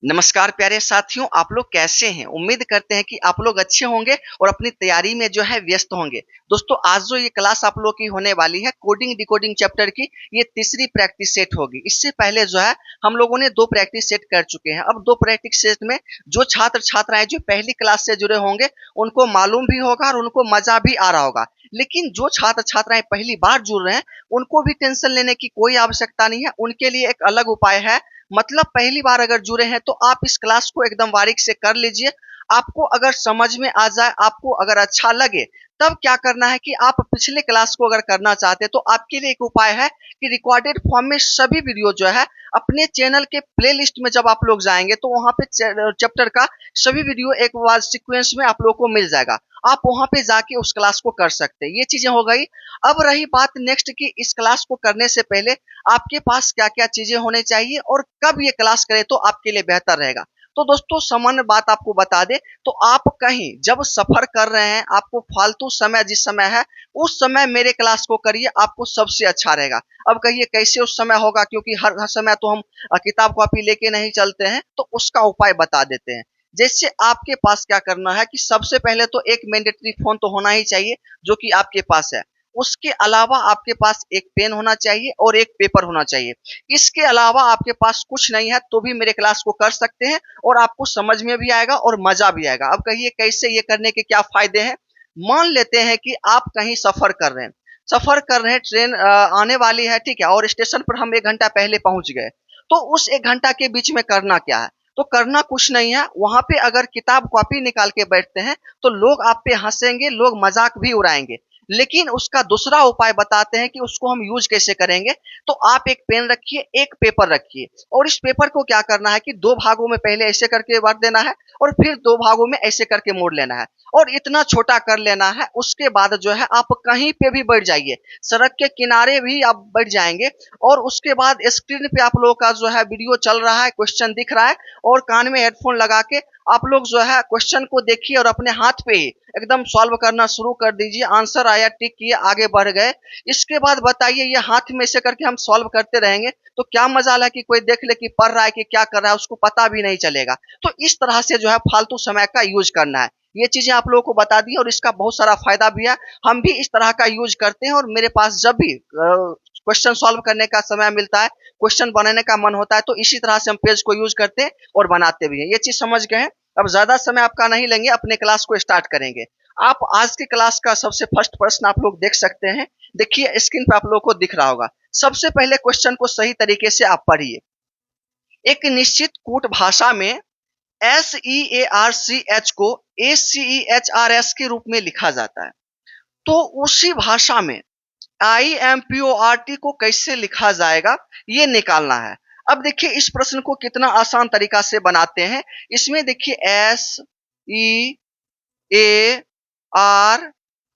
नमस्कार प्यारे साथियों, आप लोग कैसे हैं? उम्मीद करते हैं कि आप लोग अच्छे होंगे और अपनी तैयारी में जो है व्यस्त होंगे। दोस्तों, आज जो ये क्लास आप लोग की होने वाली है कोडिंग डिकोडिंग चैप्टर की, ये तीसरी प्रैक्टिस सेट होगी। इससे पहले जो है हम लोगों ने 2 प्रैक्टिस सेट कर चुके हैं। अब 2 प्रैक्टिस सेट में जो छात्र-छात्राएँ जो पहली क्लास से जुड़े होंगे, उनको मालूम भी होगा और उनको मज़ा भी आ रहा होगा। लेकिन जो छात्र-छात्राएँ पहली बार जुड़ रहे हैं, उनको भी टेंशन लेने की कोई आवश्यकता नहीं है। उनके लिए एक अलग उपाय है। मतलब पहली बार अगर जुड़े हैं तो आप इस क्लास को एकदम बारीक से कर लीजिए। आपको अगर समझ में आ जाए, आपको अगर अच्छा लगे, तब क्या करना है कि आप पिछले क्लास को अगर करना चाहते हैं तो आपके लिए एक उपाय है कि रिकॉर्डेड फॉर्म में सभी वीडियो जो है अपने चैनल के प्लेलिस्ट में जब आप लोग जाएंगे तो वहां पे चैप्टर का सभी वीडियो एक बार सीक्वेंस में आप लोग को मिल जाएगा। आप वहां पे जाके उस क्लास को कर सकते हैं। ये चीजें हो गई। अब रही बात नेक्स्ट की इस क्लास को करने से पहले आपके पास क्या-क्या चीजें होने चाहिए और कब ये क्लास करें तो आपके लिए बेहतर रहेगा। तो दोस्तों, सामान्य बात आपको बता दें तो आप कहीं जब सफर कर रहे हैं, आपको फालतू समय जिस समय है, उस समय मेरे क्लास को करिए, आपको सबसे अच्छा रहेगा। अब कहिए कैसे उस समय होगा, क्योंकि हर समय तो हम किताब कॉपी लेके नहीं चलते हैं, तो उसका उपाय बता देते हैं। जैसे आपके पास क्या करना है कि सबसे पहले तो एक मैंडेटरी फ़ोन तो होना ही चाहिए, जो कि आपके पास है। उसके अलावा आपके पास एक पेन होना चाहिए और एक पेपर होना चाहिए। इसके अलावा आपके पास कुछ नहीं है तो भी मेरे क्लास को कर सकते हैं और आपको समझ में भी आएगा और मज़ा भी आएगा। अब कहिए कैसे, ये करने के क्या फ़ायदे हैं? मान लेते हैं कि आप कहीं सफ़र कर रहे हैं, ट्रेन आने वाली है, ठीक है? और स्टेशन पर हम 1 घंटा पहले पहुँच गए। तो उस 1 घंटा के बीच में करना क्या है? तो करना कुछ नहीं है, वहाँ पे अगर किताब कॉपी निकाल के बैठते हैं, तो लोग आप पे हँसेंगे, लोग मज़ाक भी उड़ाएँगे। लेकिन उसका दूसरा उपाय बताते हैं कि उसको हम यूज़ कैसे करेंगे। तो आप एक पेन रखिए, एक पेपर रखिए और इस पेपर को क्या करना है कि 2 भागों में पहले ऐसे करके बाँट देना है और फिर 2 भागों में ऐसे करके मोड़ लेना है और इतना छोटा कर लेना है। उसके बाद जो है आप कहीं पे भी बैठ जाइए, सड़क के किनारे भी आप बैठ जाएँगे और उसके बाद स्क्रीन पे आप लोगों का जो है वीडियो चल रहा है, क्वेश्चन दिख रहा है और कान में हेडफ़ोन लगा के आप लोग जो है क्वेश्चन को देखिए और अपने हाथ पे ही एकदम सॉल्व करना शुरू कर दीजिए। आंसर आया, टिक किए, आगे बढ़ गए। इसके बाद बताइए, ये हाथ में ऐसे करके हम सॉल्व करते रहेंगे तो क्या मजाल है कि कोई देख ले कि पढ़ रहा है कि क्या कर रहा है, उसको पता भी नहीं चलेगा। तो इस तरह से जो है फालतू समय का यूज करना है। ये चीजें आप लोगों को बता दी और इसका बहुत सारा फायदा भी है। हम भी इस तरह का यूज करते हैं और मेरे पास जब भी क्वेश्चन सॉल्व करने का समय मिलता है, क्वेश्चन बनाने का मन होता है, तो इसी तरह से हम पेज को यूज करते हैं और बनाते भी हैं। ये चीज समझ गए हैं? अब ज़्यादा समय आपका नहीं लेंगे, अपने क्लास को स्टार्ट करेंगे। आप आज की क्लास का सबसे फर्स्ट प्रश्न आप लोग देख सकते हैं। देखिए स्क्रीन पे आप लोगों को दिख रहा होगा। सबसे पहले क्वेश्चन को सही तरीके से आप पढ़िए। एक निश्चित कूट भाषा में SEARCH को ACEHRS के रूप में लिखा जाता है। तो उसी भाषा में IMPORT को कैसे लिखा जाएगा, ये निकालना है। अब देखिए इस प्रश्न को कितना आसान तरीका से बनाते हैं। इसमें देखिए SEAR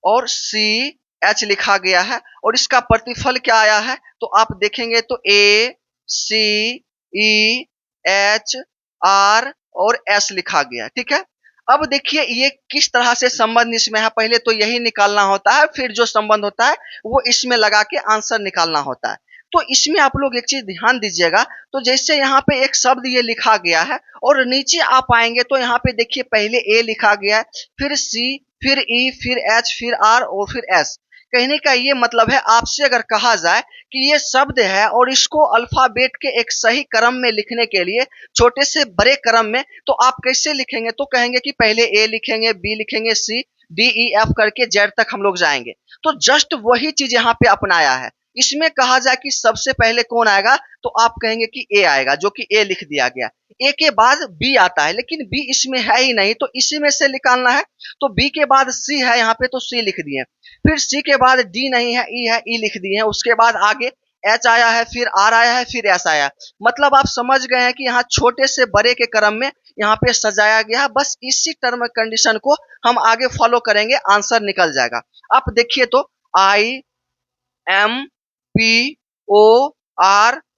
और CH लिखा गया है और इसका प्रतिफल क्या आया है तो आप देखेंगे तो ACEHR और S लिखा गया है, ठीक है। अब देखिए ये किस तरह से संबंध इसमें है, पहले तो यही निकालना होता है, फिर जो संबंध होता है वो इसमें लगा के आंसर निकालना होता है। तो इसमें आप लोग एक चीज ध्यान दीजिएगा, तो जैसे यहाँ पे एक शब्द ये लिखा गया है और नीचे आप आएंगे तो यहाँ पे देखिए पहले ए लिखा गया है, फिर सी, फिर ई, फिर एच, फिर आर और फिर एस। कहने का ये मतलब है, आपसे अगर कहा जाए कि ये शब्द है और इसको अल्फाबेट के एक सही क्रम में लिखने के लिए, छोटे से बड़े क्रम में, तो आप कैसे लिखेंगे? तो कहेंगे कि पहले ए लिखेंगे, बी लिखेंगे, सी, डी, ई, एफ करके जेड तक हम लोग जाएंगे। तो जस्ट वही चीज यहाँ पे अपनाया है। इसमें कहा जाए कि सबसे पहले कौन आएगा तो आप कहेंगे कि ए आएगा, जो कि ए लिख दिया गया। ए के बाद बी आता है लेकिन बी इसमें है ही नहीं, तो इसी में से निकालना है। तो बी के बाद सी है यहाँ पे तो सी लिख दिए, फिर सी के बाद डी नहीं है, ई है, ई लिख दिए हैं। उसके बाद आगे एच आया है, फिर आर आया है, फिर एस आया। मतलब आप समझ गए हैं कि यहाँ छोटे से बड़े के क्रम में यहाँ पे सजाया गया है। बस इसी टर्म कंडीशन को हम आगे फॉलो करेंगे, आंसर निकल जाएगा। आप देखिए तो IMPOR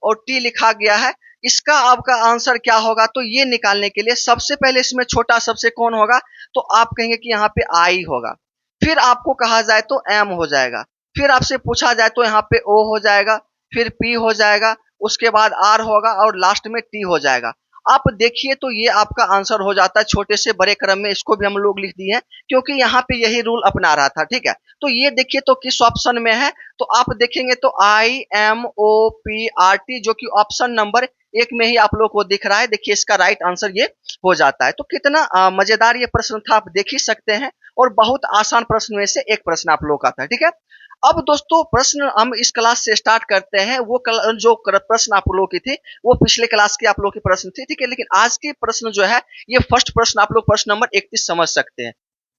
और टी लिखा गया है। इसका आपका आंसर क्या होगा? तो ये निकालने के लिए सबसे पहले इसमें छोटा सबसे कौन होगा तो आप कहेंगे कि यहाँ पे आई होगा, फिर आपको कहा जाए तो एम हो जाएगा, फिर आपसे पूछा जाए तो यहाँ पे ओ हो जाएगा, फिर पी हो जाएगा, उसके बाद आर होगा और लास्ट में टी हो जाएगा। आप देखिए तो ये आपका आंसर हो जाता है छोटे से बड़े क्रम में, इसको भी हम लोग लिख दिए हैं क्योंकि यहाँ पे यही रूल अपना रहा था। ठीक है, तो ये देखिए तो किस ऑप्शन में है, तो आप देखेंगे तो IMOPRT जो कि ऑप्शन नंबर 1 में ही आप लोग को दिख रहा है। देखिए इसका राइट आंसर ये हो जाता है। तो कितना मजेदार ये प्रश्न था, आप देख ही सकते हैं, और बहुत आसान प्रश्न में से एक प्रश्न आप लोग का था। ठीक है, अब दोस्तों प्रश्न हम इस क्लास से स्टार्ट करते हैं। वो जो प्रश्न आप लोगों की थी वो पिछले क्लास की आप लोग की प्रश्न थी। ठीक है, लेकिन आज की प्रश्न जो है ये फर्स्ट प्रश्न आप लोग प्रश्न नंबर 31 समझ सकते हैं,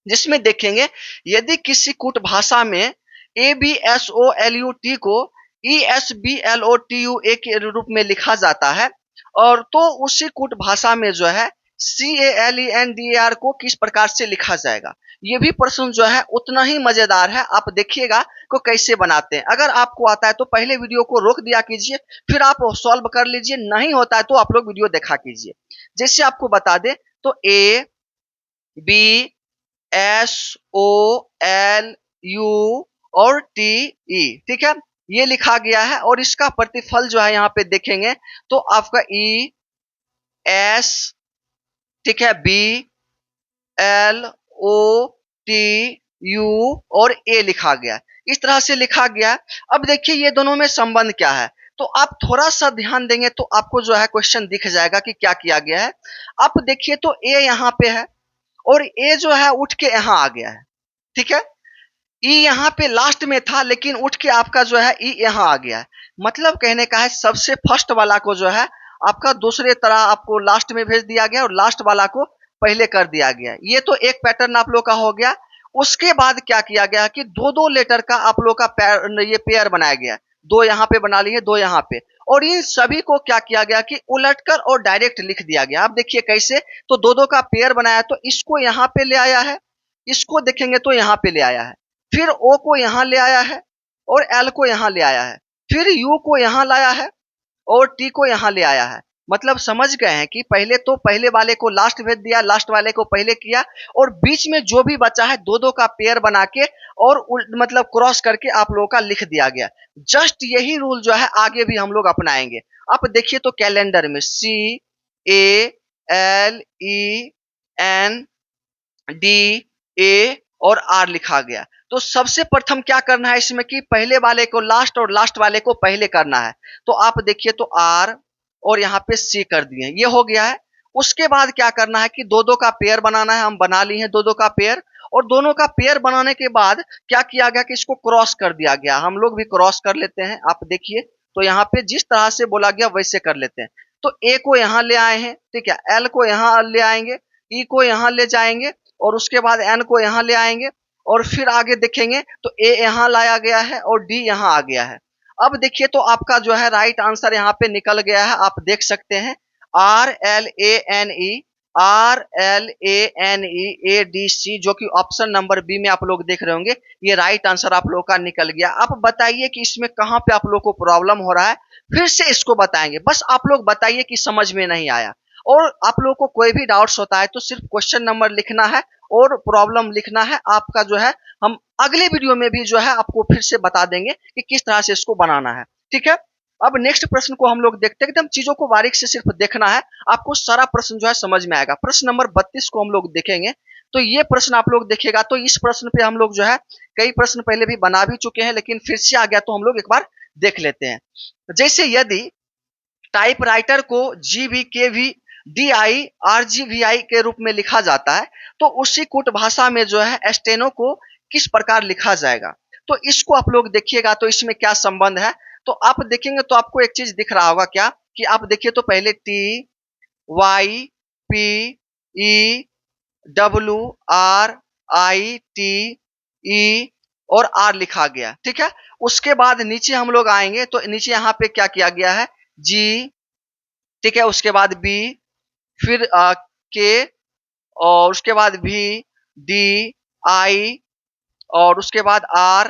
जिसमें देखेंगे यदि किसी कूट भाषा में ABSOLUT को ESBLOTUA के रूप में लिखा जाता है, और तो उसी कूट भाषा में जो है CALENDAR को किस प्रकार से लिखा जाएगा। ये भी प्रश्न जो है उतना ही मजेदार है, आप देखिएगा को कैसे बनाते हैं। अगर आपको आता है तो पहले वीडियो को रोक दिया कीजिए, फिर आप सॉल्व कर लीजिए, नहीं होता है तो आप लोग वीडियो देखा कीजिए। जैसे आपको बता दें तो ABSOLU और TE, ठीक है, ये लिखा गया है, और इसका प्रतिफल जो है यहाँ पे देखेंगे तो आपका ES, ठीक है, BLOTU और A लिखा गया, इस तरह से लिखा गया। अब देखिए ये दोनों में संबंध क्या है, तो आप थोड़ा सा ध्यान देंगे तो आपको जो है क्वेश्चन दिख जाएगा कि क्या किया गया है। आप देखिए तो A यहाँ पे है और A जो है उठ के यहाँ आ गया है। ठीक है, ई यहाँ पे लास्ट में था लेकिन उठ के आपका जो है ई यहाँ आ गया है। मतलब कहने का है सबसे फर्स्ट वाला को जो है आपका दूसरे तरह आपको लास्ट में भेज दिया गया और लास्ट वाला को पहले कर दिया गया। ये तो एक पैटर्न आप लोग का हो गया। उसके बाद क्या किया गया कि दो दो लेटर का आप लोग का ये पेयर बनाया गया, दो यहाँ पे बना लिए, दो यहाँ पे, और इन सभी को क्या किया गया कि उलटकर और डायरेक्ट लिख दिया गया। आप देखिए कैसे, तो दो दो का पेयर बनाया तो इसको यहाँ पे ले आया है, इसको देखेंगे तो यहाँ पे ले आया है, फिर ओ को यहाँ ले आया है और एल को यहाँ ले आया है, फिर यू को यहाँ लाया है और टी को यहाँ ले आया है। मतलब समझ गए हैं कि पहले तो पहले वाले को लास्ट भेज दिया, लास्ट वाले को पहले किया, और बीच में जो भी बचा है दो दो का पेयर बना के और मतलब क्रॉस करके आप लोगों का लिख दिया गया। जस्ट यही रूल जो है आगे भी हम लोग अपनाएंगे। आप देखिए तो कैलेंडर में CALENDA और R लिखा गया। तो सबसे प्रथम क्या करना है इसमें कि पहले वाले को लास्ट और लास्ट वाले को पहले करना है। तो आप देखिए तो R और यहाँ पे C कर दिए, ये हो गया है। उसके बाद क्या करना है कि दो दो का पेयर बनाना है, हम बना लिए हैं दो दो का पेयर, और दोनों का पेयर बनाने के बाद क्या किया गया कि इसको क्रॉस कर दिया गया। हम लोग भी क्रॉस कर लेते हैं, आप देखिए तो यहाँ पे जिस तरह से बोला गया वैसे कर लेते हैं। तो A को यहाँ ले आए हैं, ठीक है, L को यहाँ ले आएंगे, E को यहाँ ले जाएंगे, और उसके बाद N को यहाँ ले आएंगे, और फिर आगे देखेंगे तो A यहाँ लाया गया है और D यहाँ आ गया है। अब देखिए तो आपका जो है राइट आंसर यहाँ पे निकल गया है, आप देख सकते हैं RLANE जो कि ऑप्शन नंबर बी में आप लोग देख रहे होंगे, ये राइट आंसर आप लोग का निकल गया। आप बताइए कि इसमें कहाँ पे आप लोग को प्रॉब्लम हो रहा है, फिर से इसको बताएंगे, बस आप लोग बताइए कि समझ में नहीं आया। और आप लोग को कोई भी डाउट्स होता है तो सिर्फ क्वेश्चन नंबर लिखना है और प्रॉब्लम लिखना है, आपका जो है हम अगले वीडियो में भी जो है आपको फिर से बता देंगे कि किस तरह से इसको बनाना है। ठीक है, अब नेक्स्ट प्रश्न को हम लोग देखते हैं, एकदम चीजों को बारीक से सिर्फ देखना है, आपको सारा प्रश्न जो है समझ में आएगा। प्रश्न नंबर 32 को हम लोग देखेंगे, तो ये प्रश्न आप लोग देखेगा तो इस प्रश्न पे हम लोग जो है कई प्रश्न पहले भी बना भी चुके हैं, लेकिन फिर से आ गया तो हम लोग एक बार देख लेते हैं। जैसे यदि टाइपराइटर को GV KV DI RGVI के रूप में लिखा जाता है तो उसी कूट भाषा में जो है स्टेनो को किस प्रकार लिखा जाएगा। तो इसको आप लोग देखिएगा तो इसमें क्या संबंध है, तो आप देखेंगे तो आपको एक चीज दिख रहा होगा क्या कि आप देखिए तो पहले TYPEWRITE और R लिखा गया। ठीक है, उसके बाद नीचे हम लोग आएंगे तो नीचे यहाँ पे क्या किया गया है G, ठीक है, उसके बाद B, फिर K, और उसके बाद V, D, I, और उसके बाद R,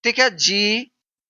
ठीक है, G,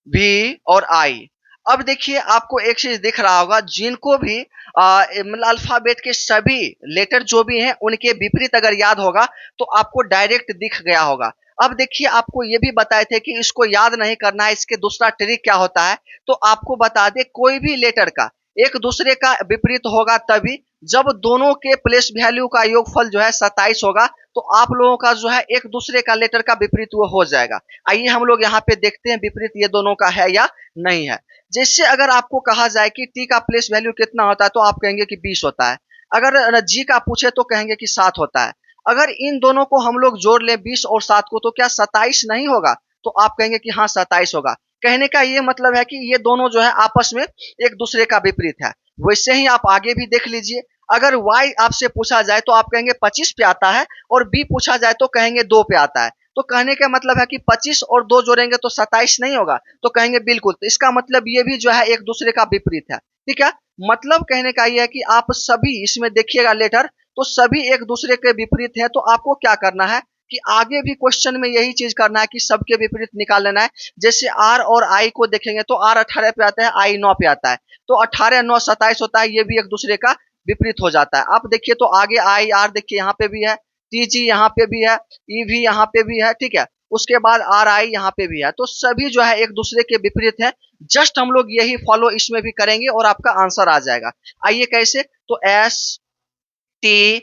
V और I। अब देखिए आपको एक चीज दिख रहा होगा, जिनको भी मतलब अल्फाबेट के सभी लेटर जो भी हैं उनके विपरीत अगर याद होगा तो आपको डायरेक्ट दिख गया होगा। अब देखिए आपको ये भी बताए थे कि इसको याद नहीं करना है, इसके दूसरा ट्रिक क्या होता है, तो आपको बता दे कोई भी लेटर का एक दूसरे का विपरीत होगा तभी जब दोनों के प्लेस वैल्यू का योगफल जो है 27 होगा तो आप लोगों का जो है एक दूसरे का लेटर का विपरीत वो हो जाएगा। आइए हम लोग यहाँ पे देखते हैं विपरीत ये दोनों का है या नहीं है। जैसे अगर आपको कहा जाए कि टी का प्लेस वैल्यू कितना होता है तो आप कहेंगे कि 20 होता है। अगर जी का पूछे तो कहेंगे कि 7 होता है। अगर इन दोनों को हम लोग जोड़ लें 20 और 7 को तो क्या 27 नहीं होगा? तो आप कहेंगे कि हाँ 27 होगा। कहने का ये मतलब है कि ये दोनों जो है आपस में एक दूसरे का विपरीत है। वैसे ही आप आगे भी देख लीजिए, अगर y आपसे पूछा जाए तो आप कहेंगे 25 पे आता है और b पूछा जाए तो कहेंगे 2 पे आता है। तो कहने का मतलब है कि 25 और 2 जोड़ेंगे तो 27 नहीं होगा? तो कहेंगे बिल्कुल। तो इसका मतलब ये भी जो है एक दूसरे का विपरीत है। ठीक है, मतलब कहने का ये है कि आप सभी इसमें देखिएगा लेटर तो सभी एक दूसरे के विपरीत है। तो आपको क्या करना है कि आगे भी क्वेश्चन में यही चीज करना है कि सबके विपरीत निकाल लेना है। जैसे r और i को देखेंगे तो r 18 पे आता है, i 9 पे आता है, तो 18 9 27 होता है। ये भी एक दूसरे का विपरीत हो जाता है। आप देखिए तो आगे आई आर देखिए यहाँ पे भी है, टी जी यहाँ पे भी है, ई भी यहाँ पे भी है। ठीक है, उसके बाद आर आई यहाँ पे भी है। तो सभी जो है एक दूसरे के विपरीत है। जस्ट हम लोग यही फॉलो इसमें भी करेंगे और आपका आंसर आ जाएगा। आइए कैसे, तो एस टी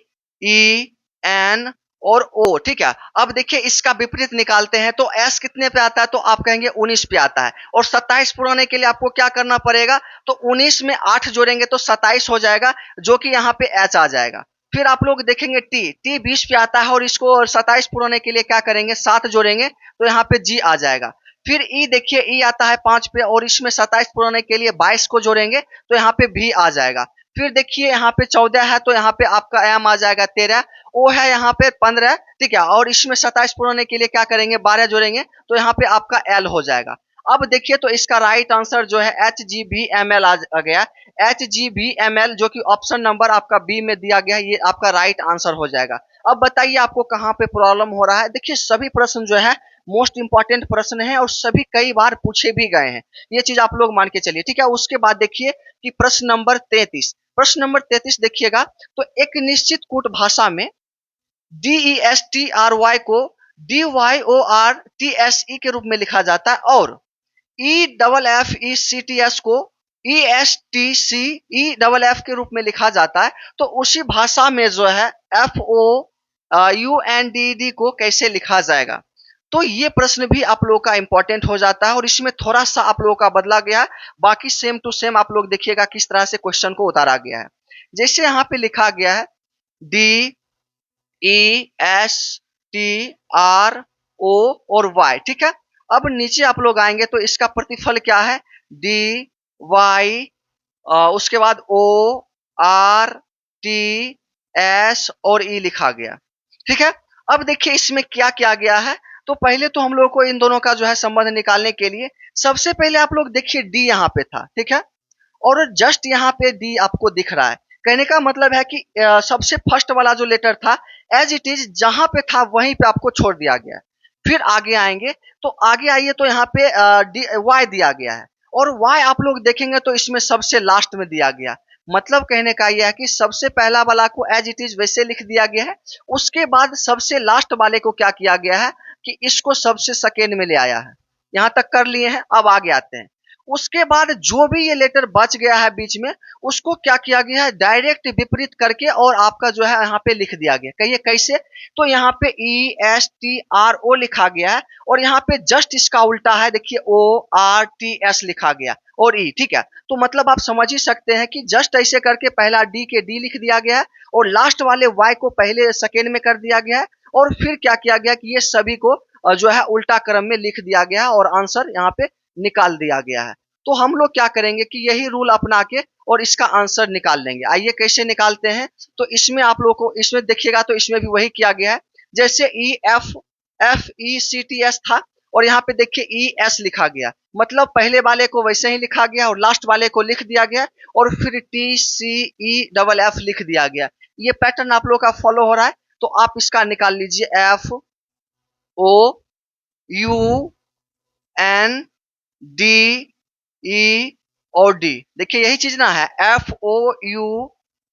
ई एन और ओ। ठीक है, अब देखिए इसका विपरीत निकालते हैं तो एस कितने पे आता है तो आप कहेंगे 19 पे आता है। और 27 पुराने के लिए आपको क्या करना पड़ेगा, तो 19 में 8 जोड़ेंगे तो 27 हो जाएगा, जो कि यहाँ पे एच आ जाएगा। फिर आप लोग देखेंगे टी, टी 20 पे आता है और इसको 27 पुराने के लिए क्या करेंगे 7 जोड़ेंगे तो यहाँ पे जी आ जाएगा। फिर ई देखिए, ई आता है 5 पे और इसमें 27 पुराने के लिए 22 को जोड़ेंगे तो यहाँ पे भी आ जाएगा। फिर देखिए यहाँ पे 14 है तो यहाँ पे आपका एम आ जाएगा 13, ओ है यहाँ पे 15। ठीक है, और इसमें 27 पुराने के लिए क्या करेंगे 12 जोड़ेंगे तो यहाँ पे आपका एल हो जाएगा। अब देखिए तो इसका राइट आंसर जो है H G B M L आ गया। H G B M L जो कि ऑप्शन नंबर आपका बी में दिया गया है, ये आपका राइट आंसर हो जाएगा। अब बताइए आपको कहाँ पे प्रॉब्लम हो रहा है। देखिए सभी प्रश्न जो है मोस्ट इंपॉर्टेंट प्रश्न है और सभी कई बार पूछे भी गए हैं, ये चीज आप लोग मान के चलिए। ठीक है, उसके बाद देखिए कि प्रश्न नंबर 33, प्रश्न नंबर 33 देखिएगा तो एक निश्चित कूट भाषा में D E S T R Y को D Y O R T S E के रूप में लिखा जाता है और E double F E C T S को E S T C E double F के रूप में लिखा जाता है। तो उसी भाषा में जो है F O U N D D को कैसे लिखा जाएगा। तो ये प्रश्न भी आप लोगों का इंपॉर्टेंट हो जाता है और इसमें थोड़ा सा आप लोगों का बदला गया है। बाकी सेम टू सेम आप लोग देखिएगा किस तरह से क्वेश्चन को उतारा गया है। जैसे यहाँ पे लिखा गया है D E S T R O और वाई। ठीक है, अब नीचे आप लोग आएंगे तो इसका प्रतिफल क्या है, डी वाई, उसके बाद ओ आर टी एस और ई लिखा गया। ठीक है, अब देखिए इसमें क्या किया गया है। तो पहले तो हम लोग को इन दोनों का जो है संबंध निकालने के लिए सबसे पहले आप लोग देखिए डी यहाँ पे था। ठीक है, और जस्ट यहाँ पे डी आपको दिख रहा है। कहने का मतलब है कि सबसे फर्स्ट वाला जो लेटर था एज इट इज जहां पे था वहीं पे आपको छोड़ दिया गया है। फिर आगे आएंगे तो आगे आइए तो यहाँ पे वाई दिया गया है और वाई आप लोग देखेंगे तो इसमें सबसे लास्ट में दिया गया। मतलब कहने का यह है कि सबसे पहला वाला को एज इट इज वैसे लिख दिया गया है, उसके बाद सबसे लास्ट वाले को क्या किया गया है कि इसको सबसे सेकेंड में ले आया है। यहाँ तक कर लिए हैं, अब आगे आते हैं। उसके बाद जो भी ये लेटर बच गया है बीच में उसको क्या किया गया है डायरेक्ट विपरीत करके और आपका जो है यहाँ पे लिख दिया गया। कहिए कैसे, तो यहाँ पे E S T R O लिखा गया है और यहाँ पे जस्ट इसका उल्टा है, देखिए ओ आर टी एस लिखा गया और ई। ठीक है, तो मतलब आप समझ ही सकते हैं कि जस्ट ऐसे करके पहला डी के डी लिख दिया गया है और लास्ट वाले वाई को पहले सेकेंड में कर दिया गया है और फिर क्या किया गया कि ये सभी को जो है उल्टा क्रम में लिख दिया गया है और आंसर यहाँ पे निकाल दिया गया है। तो हम लोग क्या करेंगे कि यही रूल अपना के और इसका आंसर निकाल लेंगे। आइए कैसे निकालते हैं, तो इसमें आप लोगों को इसमें देखिएगा तो इसमें भी वही किया गया है। जैसे E F F E C T S था और यहाँ पे देखिए ई एस लिखा गया, मतलब पहले वाले को वैसे ही लिखा गया और लास्ट वाले को लिख दिया गया और फिर T C E double F लिख दिया गया। ये पैटर्न आप लोग का फॉलो हो रहा है। तो आप इसका निकाल लीजिए F O U N D E और डी। देखिए यही चीज ना है, F O U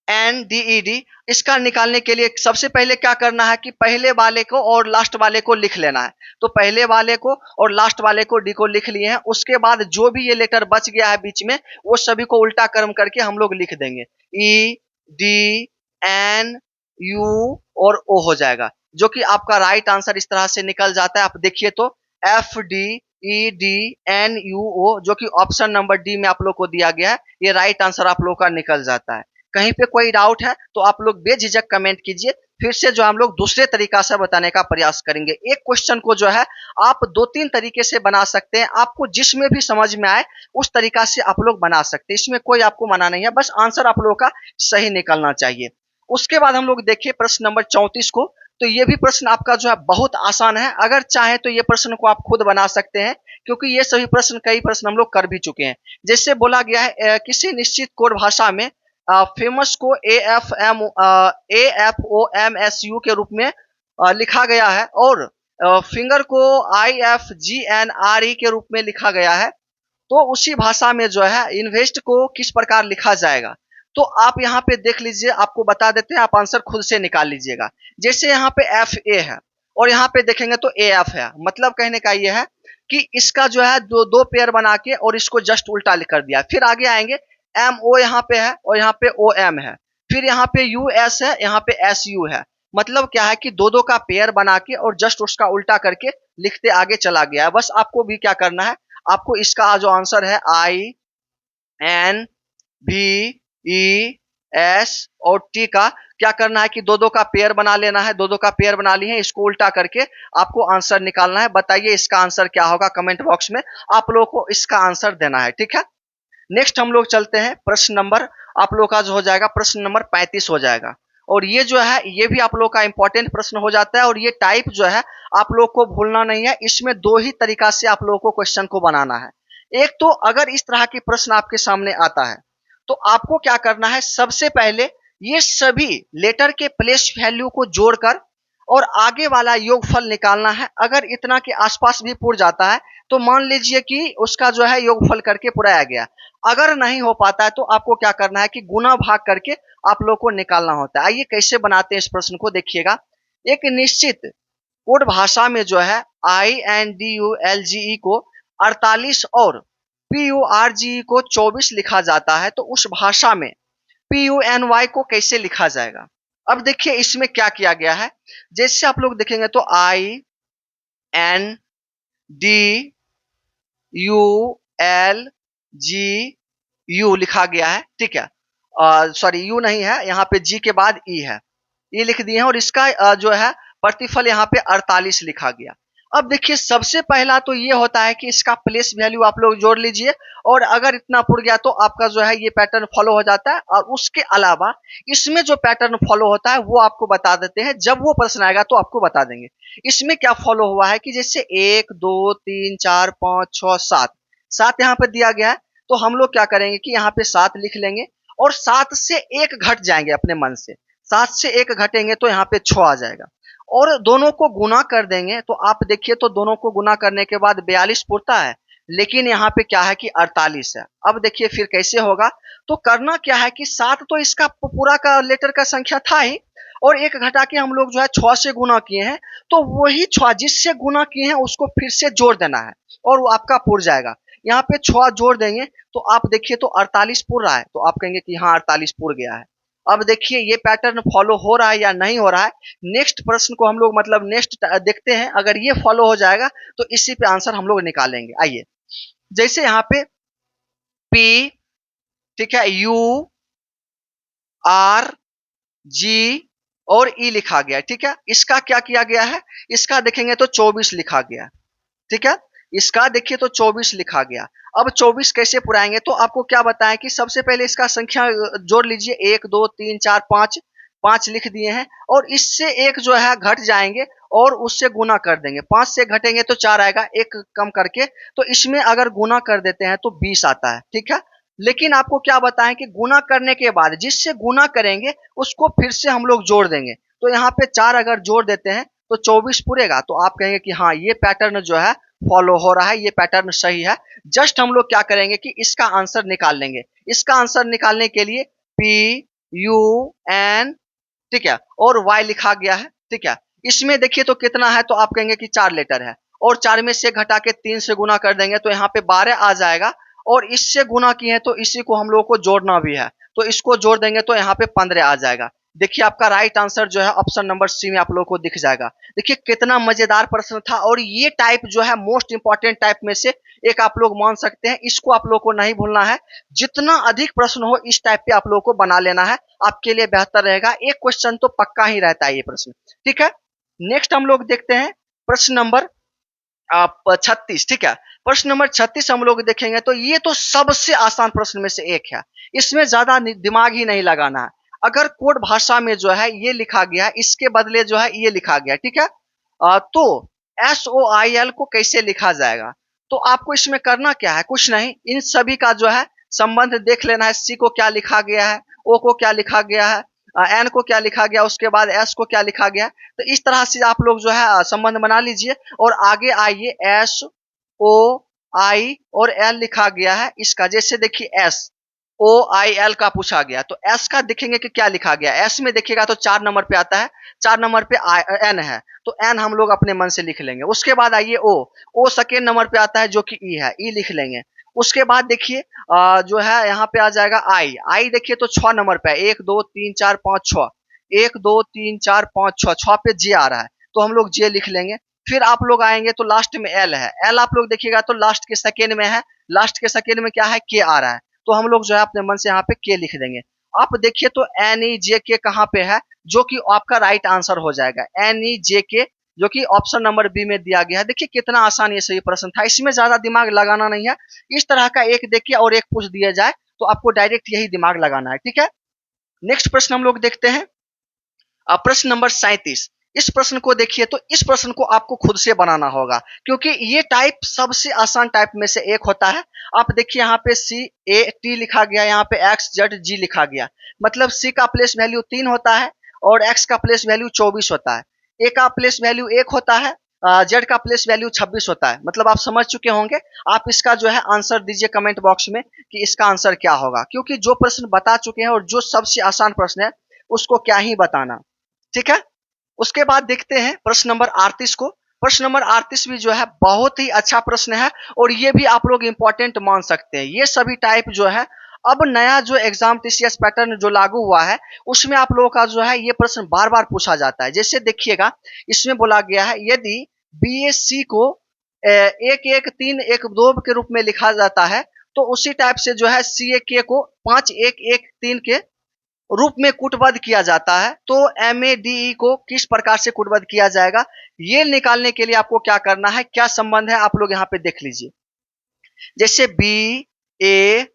N D E D. इसका निकालने के लिए सबसे पहले क्या करना है कि पहले वाले को और लास्ट वाले को लिख लेना है। तो पहले वाले को और लास्ट वाले को डी को लिख लिए हैं, उसके बाद जो भी ये लेटर बच गया है बीच में वो सभी को उल्टा क्रम करके हम लोग लिख देंगे। ई डी एन यू और ओ हो जाएगा, जो कि आपका राइट आंसर इस तरह से निकल जाता है। आप देखिए तो F D E D N U O, जो कि ऑप्शन नंबर डी में आप लोग को दिया गया है, ये राइट आंसर आप लोग का निकल जाता है। कहीं पे कोई डाउट है तो आप लोग बेझिझक कमेंट कीजिए, फिर से जो हम लोग दूसरे तरीका से बताने का प्रयास करेंगे। एक क्वेश्चन को जो है आप 2-3 तरीके से बना सकते हैं, आपको जिसमें भी समझ में आए उस तरीका से आप लोग बना सकते हैं, इसमें कोई आपको मना नहीं है, बस आंसर आप लोगों का सही निकलना चाहिए। उसके बाद हम लोग देखिए प्रश्न नंबर 34 को, तो ये भी प्रश्न आपका जो है बहुत आसान है। अगर चाहे तो ये प्रश्न को आप खुद बना सकते हैं, क्योंकि ये सभी प्रश्न कई प्रश्न हम लोग कर भी चुके हैं। जैसे बोला गया है किसी निश्चित कोड भाषा में फेमस को AFOMSU के रूप में लिखा गया है, और फिंगर को IFGNRE के रूप में लिखा गया है, तो उसी भाषा में जो है इन्वेस्ट को किस प्रकार लिखा जाएगा। तो आप यहाँ पे देख लीजिए, आपको बता देते हैं, आप आंसर खुद से निकाल लीजिएगा। जैसे यहाँ पे FA है और यहाँ पे देखेंगे तो AF है, मतलब कहने का ये है कि इसका जो है दो दो पेयर बना के और इसको जस्ट उल्टा कर दिया। फिर आगे आएंगे MO यहाँ पे है और यहाँ पे OM है, फिर यहाँ पे US है, यहाँ पे SU है। मतलब क्या है कि दो दो का पेयर बना के और जस्ट उसका उल्टा करके लिखते आगे चला गया है। बस आपको भी क्या करना है, आपको इसका जो आंसर है INVES और T का क्या करना है कि दो दो का पेयर बना लेना है। दो दो का पेयर बना लिए, इसको उल्टा करके आपको आंसर निकालना है। बताइए इसका आंसर क्या होगा, कमेंट बॉक्स में आप लोगों को इसका आंसर देना है, ठीक है। नेक्स्ट हम लोग चलते हैं प्रश्न नंबर, आप लोग का जो हो जाएगा प्रश्न नंबर 35 हो जाएगा। और ये जो है ये भी आप लोग का इंपॉर्टेंट प्रश्न हो जाता है, और ये टाइप जो है आप लोग को भूलना नहीं है। इसमें दो ही तरीका से आप लोगों को क्वेश्चन को बनाना है। एक तो अगर इस तरह के प्रश्न आपके सामने आता है तो आपको क्या करना है, सबसे पहले ये सभी लेटर के प्लेस वैल्यू को जोड़कर और आगे वाला योगफल निकालना है। अगर इतना के आसपास भी पुर जाता है तो मान लीजिए कि उसका जो है योगफल करके पुराया गया। अगर नहीं हो पाता है तो आपको क्या करना है कि गुना भाग करके आप लोग को निकालना होता है। आइए कैसे बनाते हैं इस प्रश्न को, देखिएगा। एक निश्चित कोड भाषा में जो है INDULGE को 48 और PURGE को 24 लिखा जाता है, तो उस भाषा में PUNY को कैसे लिखा जाएगा। अब देखिए इसमें क्या किया गया है, जैसे आप लोग देखेंगे तो INDULGU लिखा गया है, ठीक है। सॉरी यू नहीं है, यहाँ पे जी के बाद ई है, ये लिख दिए हैं, और इसका जो है प्रतिफल यहाँ पे 48 लिखा गया। अब देखिए सबसे पहला तो ये होता है कि इसका प्लेस वैल्यू आप लोग जोड़ लीजिए, और अगर इतना पुर गया तो आपका जो है ये पैटर्न फॉलो हो जाता है। और उसके अलावा इसमें जो पैटर्न फॉलो होता है वो आपको बता देते हैं, जब वो प्रश्न आएगा तो आपको बता देंगे। इसमें क्या फॉलो हुआ है कि जैसे 1 2 3 4 5 6 7 7 यहाँ पे दिया गया है, तो हम लोग क्या करेंगे कि यहाँ पे 7 लिख लेंगे, और 7 से 1 घट जाएंगे अपने मन से। 7 से 1 घटेंगे तो यहाँ पे 6 आ जाएगा, और दोनों को गुना कर देंगे तो आप देखिए तो दोनों को गुना करने के बाद 42 पुरता है, लेकिन यहाँ पे क्या है कि 48 है। अब देखिए फिर कैसे होगा, तो करना क्या है कि 7 तो इसका पूरा का लेटर का संख्या था ही, और 1 घटा के हम लोग जो है 6 से गुना किए हैं, तो वही 6 जिससे गुना किए हैं उसको फिर से जोड़ देना है, और वो आपका पुर जाएगा। यहाँ पे 6 जोड़ देंगे तो आप देखिए तो 48 पुर रहा है, तो आप कहेंगे कि हाँ 48 पुर गया है। अब देखिए ये पैटर्न फॉलो हो रहा है या नहीं हो रहा है। नेक्स्ट प्रश्न को हम लोग मतलब नेक्स्ट देखते हैं, अगर ये फॉलो हो जाएगा तो इसी पे आंसर हम लोग निकालेंगे। आइए, जैसे यहाँ पे P, ठीक है, URG और E लिखा गया है, ठीक है। इसका क्या किया गया है, इसका देखेंगे तो 24 लिखा गया, ठीक है। इसका देखिए तो 24 लिखा गया। अब 24 कैसे पुराएंगे, तो आपको क्या बताएं कि सबसे पहले इसका संख्या जोड़ लीजिए, 1 2 3 4 5 5 लिख दिए हैं, और इससे एक जो है घट जाएंगे और उससे गुना कर देंगे। 5 से घटेंगे तो 4 आएगा, एक कम करके, तो इसमें अगर गुना कर देते हैं तो 20 आता है, ठीक है। लेकिन आपको क्या बताएं कि गुना करने के बाद जिससे गुना करेंगे उसको फिर से हम लोग जोड़ देंगे, तो यहाँ पे 4 अगर जोड़ देते हैं तो 24 पूरेगा। तो आप कहेंगे कि हाँ ये पैटर्न जो है फॉलो हो रहा है, ये पैटर्न सही है। जस्ट हम लोग क्या करेंगे कि इसका आंसर निकाल लेंगे। इसका आंसर निकालने के लिए PUN, ठीक है, और Y लिखा गया है, ठीक है। इसमें देखिए तो कितना है, तो आप कहेंगे कि 4 लेटर है, और 4 में से घटा के 3 से गुना कर देंगे तो यहाँ पे 12 आ जाएगा, और इससे गुना किए हैं तो इसी को हम लोगों को जोड़ना भी है, तो इसको जोड़ देंगे तो यहाँ पे 15 आ जाएगा। देखिए आपका राइट आंसर जो है ऑप्शन नंबर सी में आप लोगों को दिख जाएगा। देखिए कितना मजेदार प्रश्न था, और ये टाइप जो है मोस्ट इंपॉर्टेंट टाइप में से एक आप लोग मान सकते हैं। इसको आप लोग को नहीं भूलना है, जितना अधिक प्रश्न हो इस टाइप पे आप लोग को बना लेना है, आपके लिए बेहतर रहेगा। एक क्वेश्चन तो पक्का ही रहता है ये प्रश्न, ठीक है। नेक्स्ट हम लोग देखते हैं प्रश्न नंबर 36, ठीक है। प्रश्न नंबर 36 हम लोग देखेंगे तो ये तो सबसे आसान प्रश्न में से एक है, इसमें ज्यादा दिमाग ही नहीं लगाना है। अगर कोड भाषा में जो है ये लिखा गया है, इसके बदले जो है ये लिखा गया, ठीक है। तो SOIL को कैसे लिखा जाएगा, तो आपको इसमें करना क्या है, कुछ नहीं, इन सभी का जो है संबंध देख लेना है। C को क्या लिखा गया है, O को क्या लिखा गया है, N को क्या लिखा गया, उसके बाद S को क्या लिखा गया। तो इस तरह से आप लोग जो है संबंध बना लीजिए, और आगे आइए SOI और L लिखा गया है इसका। जैसे देखिए SOIL का पूछा गया तो S का देखेंगे कि क्या लिखा गया। S में देखिएगा तो 4 नंबर पे आता है, 4 नंबर पे N है, तो N हम लोग अपने मन से लिख लेंगे। उसके बाद आइए O सेकेंड नंबर पे आता है जो कि E है, E लिख लेंगे। उसके बाद देखिए जो है यहाँ पे आ जाएगा I देखिए तो 6 नंबर पे है, 1 2 3 4 5 6, 1 2 3 4 5 6, 6 पे J आ रहा है तो हम लोग J लिख लेंगे। फिर आप लोग आएंगे तो लास्ट में L है, L आप लोग देखिएगा तो लास्ट के सेकेंड में है, लास्ट के सेकेंड में क्या है, K आ रहा है, तो हम लोग जो है अपने मन से यहाँ पे K लिख देंगे। आप देखिए तो NEJK कहाँ पे है, जो कि आपका राइट आंसर हो जाएगा NEJK, जो कि ऑप्शन नंबर बी में दिया गया है। देखिए कितना आसान ये सही प्रश्न था, इसमें ज्यादा दिमाग लगाना नहीं है। इस तरह का एक देखिए और एक पूछ दिया जाए तो आपको डायरेक्ट यही दिमाग लगाना है, ठीक है। नेक्स्ट प्रश्न हम लोग देखते हैं प्रश्न नंबर 37। इस प्रश्न को देखिए तो इस प्रश्न को आपको खुद से बनाना होगा, क्योंकि ये टाइप सबसे आसान टाइप में से एक होता है। आप देखिए यहाँ पे CAT लिखा गया, यहाँ पे XZG लिखा गया, मतलब C का प्लेस वैल्यू 3 होता है और X का प्लेस वैल्यू 24 होता है, A का प्लेस वैल्यू 1 होता है, Z का प्लेस वैल्यू 26 होता है। मतलब आप समझ चुके होंगे। आप इसका जो है आंसर दीजिए कमेंट बॉक्स में कि इसका आंसर क्या होगा, क्योंकि जो प्रश्न बता चुके हैं और जो सबसे आसान प्रश्न है उसको क्या ही बताना, ठीक है। उसके बाद देखते हैं प्रश्न नंबर 38 को। प्रश्न नंबर 38 भी जो है बहुत ही अच्छा प्रश्न है, और ये भी आप लोग इंपॉर्टेंट मान सकते हैं। ये सभी टाइप जो है अब नया जो एग्जाम TCS पैटर्न जो लागू हुआ है उसमें आप लोगों का जो है ये प्रश्न बार बार पूछा जाता है। जैसे देखिएगा इसमें बोला गया है यदि BSc को 1-1-3-1-2 के रूप में लिखा जाता है तो उसी टाइप से जो है CAK को 5-1-1-3 के रूप में कूटबद्ध किया जाता है, तो MADE को किस प्रकार से कूटबद्ध किया जाएगा, ये निकालने के लिए आपको क्या करना है, क्या संबंध है आप लोग यहाँ पे देख लीजिए। जैसे BAC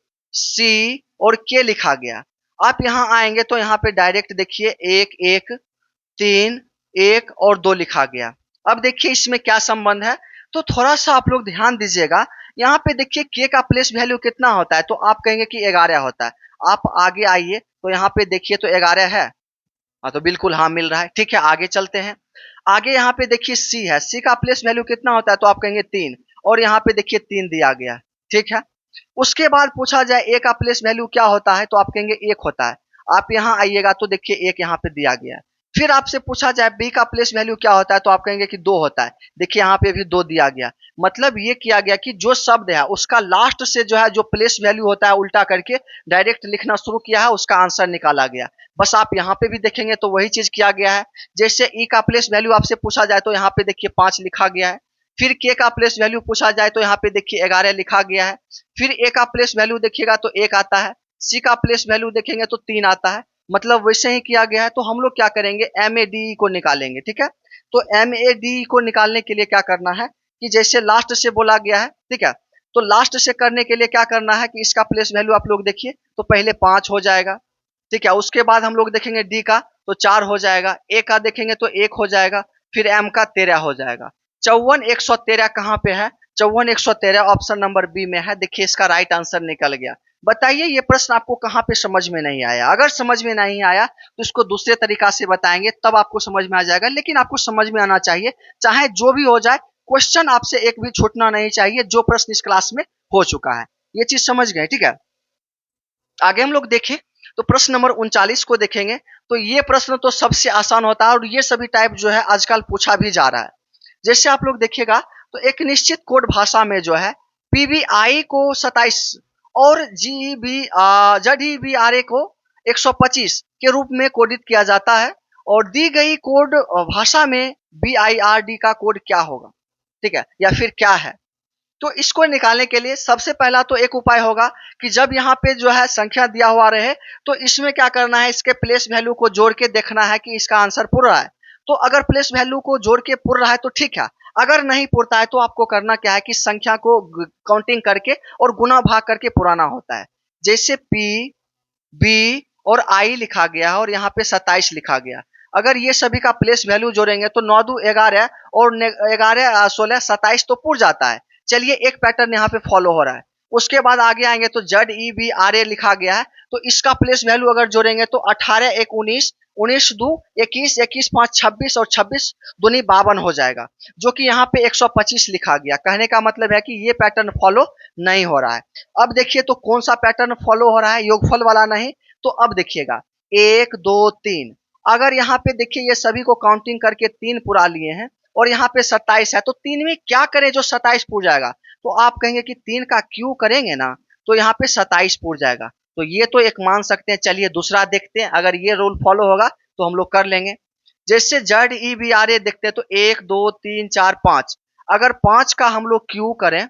और K लिखा गया, आप यहाँ आएंगे तो यहाँ पे डायरेक्ट देखिए 1-1-3-1 और 2 लिखा गया। अब देखिए इसमें क्या संबंध है, तो थोड़ा सा आप लोग ध्यान दीजिएगा। यहाँ पे देखिए K का प्लेस वैल्यू कितना होता है, तो आप कहेंगे कि 11 होता है। आप आगे आइए तो यहाँ पे देखिए तो 11 है, हाँ तो बिल्कुल हाँ मिल रहा है, ठीक है। आगे चलते हैं, आगे यहाँ पे देखिए C है, C का प्लेस वैल्यू कितना होता है, तो आप कहेंगे 3, और यहाँ पे देखिए 3 दिया गया, ठीक है। उसके बाद पूछा जाए A का प्लेस वैल्यू क्या होता है, तो आप कहेंगे 1 होता है। आप यहाँ आइएगा तो देखिए 1 यहाँ पे दिया गया है। फिर आपसे पूछा जाए B का प्लेस वैल्यू क्या होता है, तो आप कहेंगे कि 2 होता है। देखिए यहाँ पे भी 2 दिया गया। मतलब ये किया गया कि जो शब्द है उसका लास्ट से जो है जो प्लेस वैल्यू होता है उल्टा करके डायरेक्ट लिखना शुरू किया है, उसका आंसर निकाला गया। बस आप यहाँ पे भी देखेंगे तो वही चीज किया गया है। जैसे E का प्लेस वैल्यू आपसे पूछा जाए तो यहाँ पे देखिए 5 लिखा गया है। फिर K का प्लेस वैल्यू पूछा जाए तो यहाँ पे देखिए 11 लिखा गया है। फिर A का प्लेस वैल्यू देखिएगा तो 1 आता है, C का प्लेस वैल्यू देखेंगे तो 3 आता है। मतलब वैसे ही किया गया है। तो हम लोग क्या करेंगे, MADE को निकालेंगे, ठीक है। तो MADE को निकालने के लिए क्या करना है कि जैसे लास्ट से बोला गया है, ठीक है, तो लास्ट से करने के लिए क्या करना है कि इसका प्लेस वैल्यू आप लोग देखिए तो पहले 5 हो जाएगा, ठीक है। उसके बाद हम लोग देखेंगे D का तो 4 हो जाएगा, A का देखेंगे तो 1 हो जाएगा, फिर M का 13 हो जाएगा। 54-113 कहाँ पे है, 54-113 ऑप्शन नंबर बी में है। देखिए इसका राइट आंसर निकल गया। बताइए ये प्रश्न आपको कहाँ पे समझ में नहीं आया। अगर समझ में नहीं आया तो इसको दूसरे तरीका से बताएंगे तब आपको समझ में आ जाएगा, लेकिन आपको समझ में आना चाहिए, चाहे जो भी हो जाए। क्वेश्चन आपसे एक भी छूटना नहीं चाहिए जो प्रश्न इस क्लास में हो चुका है। ये चीज समझ गए, ठीक है। आगे हम लोग देखें तो प्रश्न नंबर 39 को देखेंगे तो ये प्रश्न तो सबसे आसान होता है और ये सभी टाइप जो है आजकल पूछा भी जा रहा है। जैसे आप लोग देखिएगा तो एक निश्चित कोड भाषा में जो है PBI को 27 और ZEBRA को 125 के रूप में कोडित किया जाता है। और दी गई कोड भाषा में BIRD का कोड क्या होगा, ठीक है, या फिर क्या है। तो इसको निकालने के लिए सबसे पहला तो एक उपाय होगा कि जब यहाँ पे जो है संख्या दिया हुआ रहे तो इसमें क्या करना है, इसके प्लेस वैल्यू को जोड़ के देखना है कि इसका आंसर पूरा रहा है। तो अगर प्लेस वैल्यू को जोड़ के पूर रहा है तो ठीक है, अगर नहीं पुरता है तो आपको करना क्या है कि संख्या को काउंटिंग करके और गुना भाग करके पुराना होता है। जैसे P, B और I लिखा गया है और यहाँ पे 27 लिखा गया। अगर ये सभी का प्लेस वैल्यू जोड़ेंगे तो 9 2 11 और 11 16 27 तो पुर जाता है। चलिए एक पैटर्न यहाँ पे फॉलो हो रहा है। उसके बाद आगे आएंगे तो ZEBRA लिखा गया है, तो इसका प्लेस वैल्यू अगर जोड़ेंगे तो 18 1 19, 19 2 21, 21 5 26 और 26 दूनी 52 हो जाएगा, जो कि यहाँ पे 125 लिखा गया। कहने का मतलब है कि ये पैटर्न फॉलो नहीं हो रहा है। अब देखिए तो कौन सा पैटर्न फॉलो हो रहा है, योगफल वाला नहीं। तो अब देखिएगा 1 2 3, अगर यहाँ पे देखिए ये सभी को काउंटिंग करके 3 पुरा लिए हैं और यहाँ पे 27 है, तो 3 में क्या करें जो 27 पुर जाएगा। तो आप कहेंगे कि 3 का क्यू करेंगे ना तो यहाँ पे 27 पुर जाएगा। तो ये तो एक मान सकते हैं। चलिए दूसरा देखते हैं, अगर ये रूल फॉलो होगा तो हम लोग कर लेंगे। जैसे ZEBRA देखते हैं तो 1 2 3 4 5, अगर 5 का हम लोग क्यू करें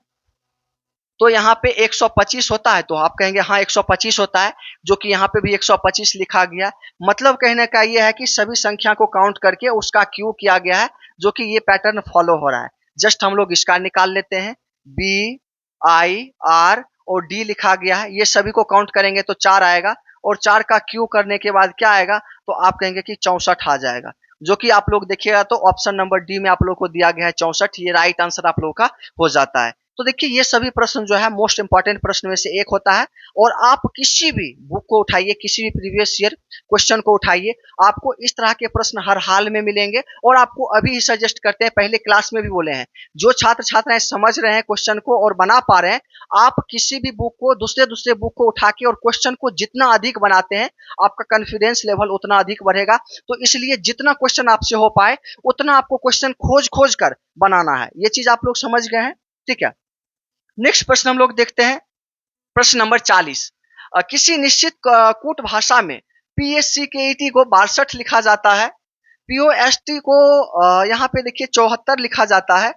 तो यहाँ पे 125 होता है। तो आप कहेंगे हाँ 125 होता है, जो कि यहाँ पे भी 125 लिखा गया। मतलब कहने का ये है कि सभी संख्या को काउंट करके उसका क्यू किया गया है, जो कि ये पैटर्न फॉलो हो रहा है। जस्ट हम लोग इसका निकाल लेते हैं। BIR और D लिखा गया है, ये सभी को काउंट करेंगे तो 4 आएगा और 4 का क्यू करने के बाद क्या आएगा, तो आप कहेंगे कि 64 आ जाएगा, जो कि आप लोग देखिएगा तो ऑप्शन नंबर डी में आप लोग को दिया गया है 64। ये राइट आंसर आप लोग का हो जाता है। तो देखिए ये सभी प्रश्न जो है मोस्ट इंपॉर्टेंट प्रश्न में से एक होता है। और आप किसी भी बुक को उठाइए, किसी भी प्रीवियस ईयर क्वेश्चन को उठाइए, आपको इस तरह के प्रश्न हर हाल में मिलेंगे। और आपको अभी ही सजेस्ट करते हैं, पहले क्लास में भी बोले हैं, जो छात्र छात्राएं समझ रहे हैं क्वेश्चन को और बना पा रहे हैं, आप किसी भी बुक को दूसरे बुक को उठा के और क्वेश्चन को जितना अधिक बनाते हैं आपका कॉन्फिडेंस लेवल उतना अधिक बढ़ेगा। तो इसलिए जितना क्वेश्चन आपसे हो पाए उतना आपको क्वेश्चन खोज कर बनाना है। ये चीज आप लोग समझ गए हैं, ठीक है। नेक्स्ट प्रश्न हम लोग देखते हैं, प्रश्न नंबर 40। किसी निश्चित कूट भाषा में PSCKET को 62 लिखा जाता है, POST को यहाँ पे देखिए 74 लिखा जाता है,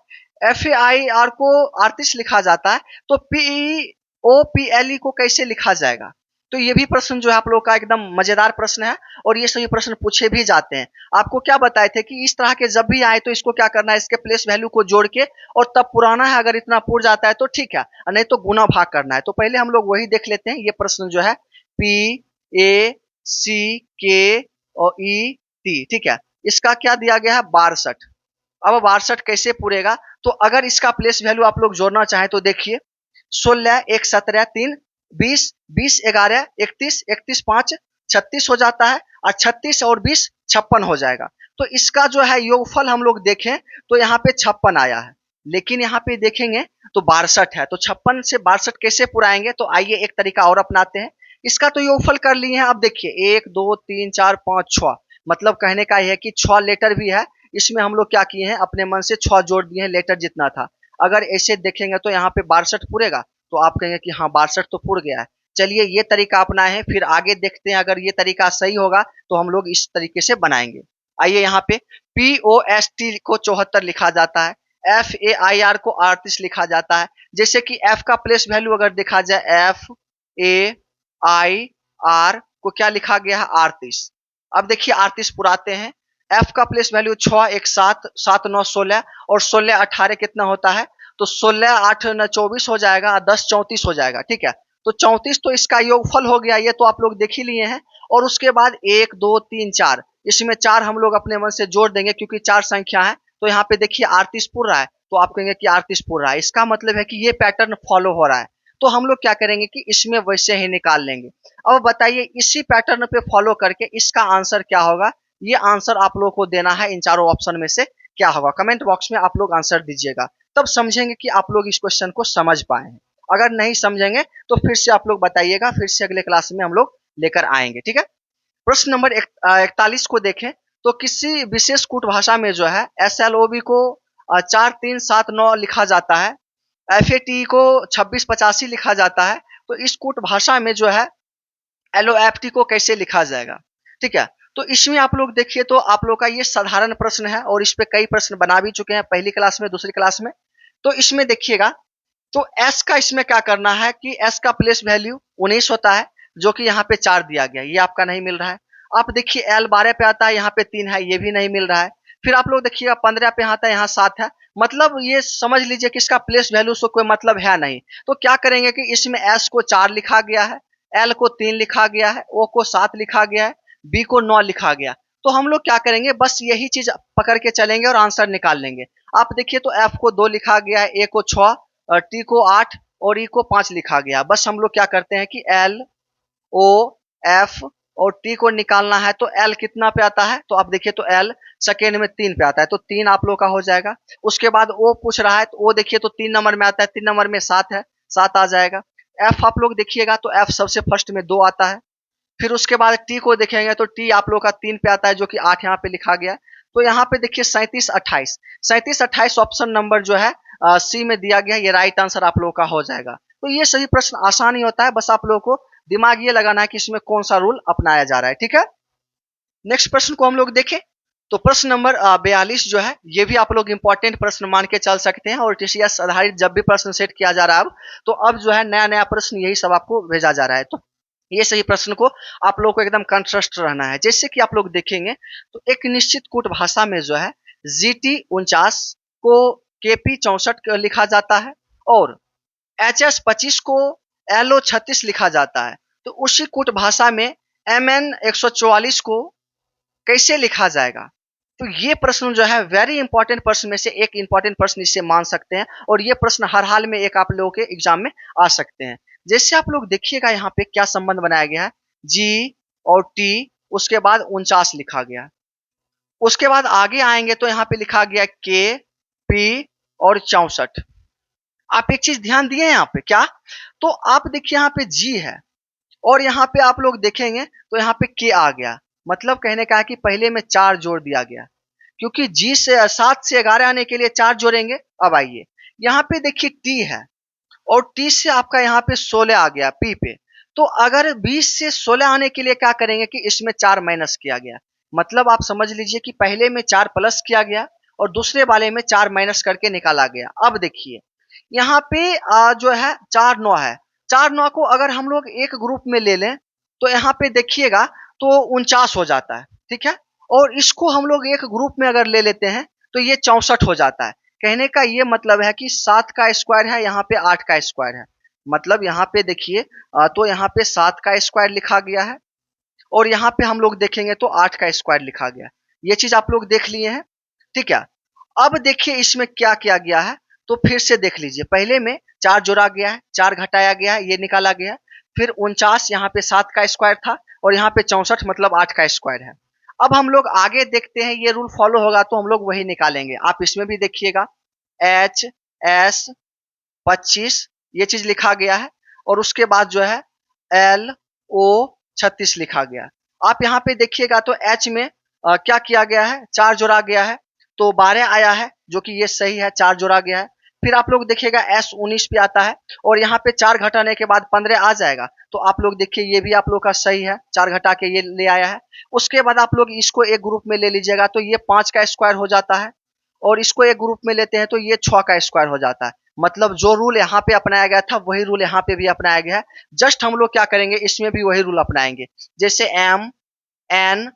FAIR को 38 लिखा जाता है, तो PEOPLE को कैसे लिखा जाएगा। तो ये भी प्रश्न जो है आप लोग का एकदम मजेदार प्रश्न है और ये सभी प्रश्न पूछे भी जाते हैं। आपको क्या बताए थे कि इस तरह के जब भी आए तो इसको क्या करना है, इसके प्लेस वैल्यू को जोड़ के और तब पुराना है, अगर इतना पुर जाता है तो ठीक है, नहीं तो गुना भाग करना है। तो पहले हम लोग वही देख लेते हैं। ये प्रश्न जो है PACKET, ठीक है, इसका क्या दिया गया है 62। अब 62 कैसे पूरेगा, तो अगर इसका प्लेस वैल्यू आप लोग जोड़ना चाहें तो देखिए 16 1 17 3 20 20 11 31 31 5 36 हो जाता है और 36 और 20 56 हो जाएगा। तो इसका जो है योगफल हम लोग देखें तो यहाँ पे 56 आया है, लेकिन यहाँ पे देखेंगे तो 62 है। तो 56 से 62 कैसे पुराएंगे, तो आइए एक तरीका और अपनाते हैं। इसका तो योगफल कर लिए हैं। अब देखिए 1 2 3 4 5 6, मतलब कहने का यह है कि 6 लेटर भी है, इसमें हम लोग क्या किए हैं, अपने मन से 6 जोड़ दिए हैं, लेटर जितना था। अगर ऐसे देखेंगे तो यहाँ पे 62 पूरेगा, तो आप कहेंगे कि हाँ 62 तो पुर गया है। चलिए ये तरीका अपनाए हैं, फिर आगे देखते हैं अगर ये तरीका सही होगा तो हम लोग इस तरीके से बनाएंगे। आइए यहाँ पे POST को 74 लिखा जाता है, FAIR को 38 लिखा जाता है। जैसे कि F का प्लेस वैल्यू अगर देखा जाए, FAIR को क्या लिखा गया है 38। अब देखिए 38 पुराते हैं। F का प्लेस वैल्यू 6 1 7 7 9 16 और 16 18 कितना होता है, तो 16 8 9 24 हो जाएगा, 10 34 हो जाएगा, ठीक है। तो 34 तो इसका योगफल हो गया, ये तो आप लोग देख ही लिए हैं। और उसके बाद 1 2 3 4, इसमें 4 हम लोग अपने मन से जोड़ देंगे क्योंकि 4 संख्या है। तो यहाँ पे देखिए 38 पुर रहा है, तो आप कहेंगे कि 38 पुर रहा है, इसका मतलब है कि ये पैटर्न फॉलो हो रहा है। तो हम लोग क्या करेंगे कि इसमें वैसे ही निकाल लेंगे। अब बताइए इसी पैटर्न पे फॉलो करके इसका आंसर क्या होगा। ये आंसर आप लोग को देना है, इन चारों ऑप्शन में से क्या होगा। कमेंट बॉक्स में आप लोग आंसर दीजिएगा, तब समझेंगे कि आप लोग इस क्वेश्चन को समझ पाए हैं। अगर नहीं समझेंगे तो फिर से आप लोग बताइएगा, फिर से अगले क्लास में हम लोग लेकर आएंगे, ठीक है। प्रश्न नंबर 41 को देखें तो किसी विशेष कूट भाषा में जो है SLOB को 4 3 7 9 लिखा जाता है, FAT को 26 85 लिखा जाता है, तो इस कूट भाषा में जो है LOFT को कैसे लिखा जाएगा, ठीक है। तो इसमें आप लोग देखिए तो आप लोग का ये साधारण प्रश्न है और इस पे कई प्रश्न बना भी चुके हैं पहली क्लास में, दूसरी क्लास में। तो इसमें देखिएगा तो s का इसमें क्या करना है कि s का प्लेस वैल्यू 19 होता है, जो कि यहाँ पे 4 दिया गया, ये आपका नहीं मिल रहा है। आप देखिए L 12 पे आता है, यहाँ पे 3 है, ये भी नहीं मिल रहा है। फिर आप लोग देखिएगा 15 पे आता है, यहाँ 7 है, मतलब ये समझ लीजिए कि इसका प्लेस वैल्यू से कोई मतलब है नहीं। तो क्या करेंगे कि इसमें s को 4 लिखा गया है, L को 3 लिखा गया है, O को 7 लिखा गया है, B को 9 लिखा गया। तो हम लोग क्या करेंगे, बस यही चीज पकड़ के चलेंगे और आंसर निकाल लेंगे। आप देखिए तो F को 2 लिखा गया है, A को 6, T को 8 और E को 5 लिखा गया। बस हम लोग क्या करते हैं कि L, O, F और T को निकालना है। तो L कितना पे आता है, तो आप देखिए तो L सेकेंड में 3 पे आता है, तो 3 आप लोग का हो जाएगा। उसके बाद O पूछ रहा है, तो O देखिए तो 3 नंबर में आता है, 3 नंबर में 7 है, 7 आ जाएगा। F आप लोग देखिएगा तो F सबसे फर्स्ट में 2 आता है। फिर उसके बाद T को देखेंगे तो T आप लोग का 3 पे आता है, जो कि 8 यहाँ पे लिखा गया है। तो यहाँ पे देखिए 37 28, 37 28 ऑप्शन नंबर जो है सी में दिया गया है, ये राइट आंसर आप लोगों का हो जाएगा। तो ये सभी प्रश्न आसान ही होता है, बस आप लोगों को दिमाग ये लगाना है कि इसमें कौन सा रूल अपनाया जा रहा है, ठीक है। नेक्स्ट प्रश्न को हम लोग देखें तो प्रश्न नंबर 42 जो है, ये भी आप लोग इंपॉर्टेंट प्रश्न मान के चल सकते हैं। और TCS आधारित जब भी प्रश्न सेट किया जा रहा है तो अब जो है नया नया प्रश्न यही सब आपको भेजा जा रहा है। तो ये सही प्रश्न को आप लोग को एकदम कंट्रस्ट रहना है। जैसे कि आप लोग देखेंगे तो एक निश्चित कूट भाषा में जो है GT 49 को KP 64 लिखा जाता है और HS 25 को LO 36 लिखा जाता है। तो उसी कूट भाषा में MN 144 को कैसे लिखा जाएगा। तो ये प्रश्न जो है वेरी इंपॉर्टेंट प्रश्न में से एक इंपॉर्टेंट प्रश्न इसे मान सकते हैं और ये प्रश्न हर हाल में एक आप लोगों के एग्जाम में आ सकते हैं। जैसे आप लोग देखिएगा यहाँ पे क्या संबंध बनाया गया है, G और T, उसके बाद 49 लिखा गया। उसके बाद आगे आएंगे तो यहाँ पे लिखा गया K, P और 64। आप एक चीज ध्यान दिए यहाँ पे क्या, तो आप देखिए यहाँ पे G है और यहाँ पे आप लोग देखेंगे तो यहाँ पे K आ गया। मतलब कहने का है कि पहले में 4 जोड़ दिया गया, क्योंकि G से 7 से 11 आने के लिए 4 जोड़ेंगे। अब आइए यहाँ पे देखिए T है और T से आपका यहाँ पे 16 आ गया P पे। तो अगर 20 से 16 आने के लिए क्या करेंगे कि इसमें 4 माइनस किया गया। मतलब आप समझ लीजिए कि पहले में 4 प्लस किया गया और दूसरे वाले में 4 माइनस करके निकाला गया। अब देखिए यहाँ पे जो है 4 9 है, 4 9 को अगर हम लोग एक ग्रुप में ले लें तो यहाँ पे देखिएगा तो 49 हो जाता है, ठीक है। और इसको हम लोग एक ग्रुप में अगर ले लेते हैं तो ये 64 हो जाता है। कहने का ये मतलब है कि 7 का स्क्वायर है, यहाँ पे 8 का स्क्वायर है। मतलब यहाँ पे देखिए तो यहाँ पे 7 का स्क्वायर लिखा गया है और यहाँ पे हम लोग देखेंगे तो 8 का स्क्वायर लिखा गया। ये चीज आप लोग देख लिए हैं, ठीक है। अब देखिए इसमें क्या किया गया है, तो फिर से देख लीजिए। पहले में 4 जोड़ा गया है, 4 घटाया गया है, ये निकाला गया है। फिर 49 यहाँ पे 7 का स्क्वायर था और यहाँ पे 64 मतलब 8 का स्क्वायर है। अब हम लोग आगे देखते हैं, ये रूल फॉलो होगा तो हम लोग वही निकालेंगे। आप इसमें भी देखिएगा HS 25 ये चीज लिखा गया है और उसके बाद जो है LO 36 लिखा गया। आप यहाँ पे देखिएगा तो H में क्या किया गया है, 4 जोड़ा गया है तो 12 आया है, जो कि ये सही है, 4 जोड़ा गया है। फिर आप लोग देखिएगा S 19 पे आता है और यहाँ पे 4 घटाने के बाद 15 आ जाएगा। तो आप लोग देखिए ये भी आप लोग का सही है, 4 घटा के ये ले आया है। उसके बाद आप लोग इसको एक ग्रुप में ले लीजिएगा तो ये 5 का स्क्वायर हो जाता है और इसको एक ग्रुप में लेते हैं तो ये 6 का स्क्वायर हो जाता है। मतलब जो रूल यहाँ पे अपनाया गया था वही रूल यहाँ पे भी अपनाया गया है। जस्ट हम लोग क्या करेंगे, इसमें भी वही रूल अपनाएंगे। जैसे MN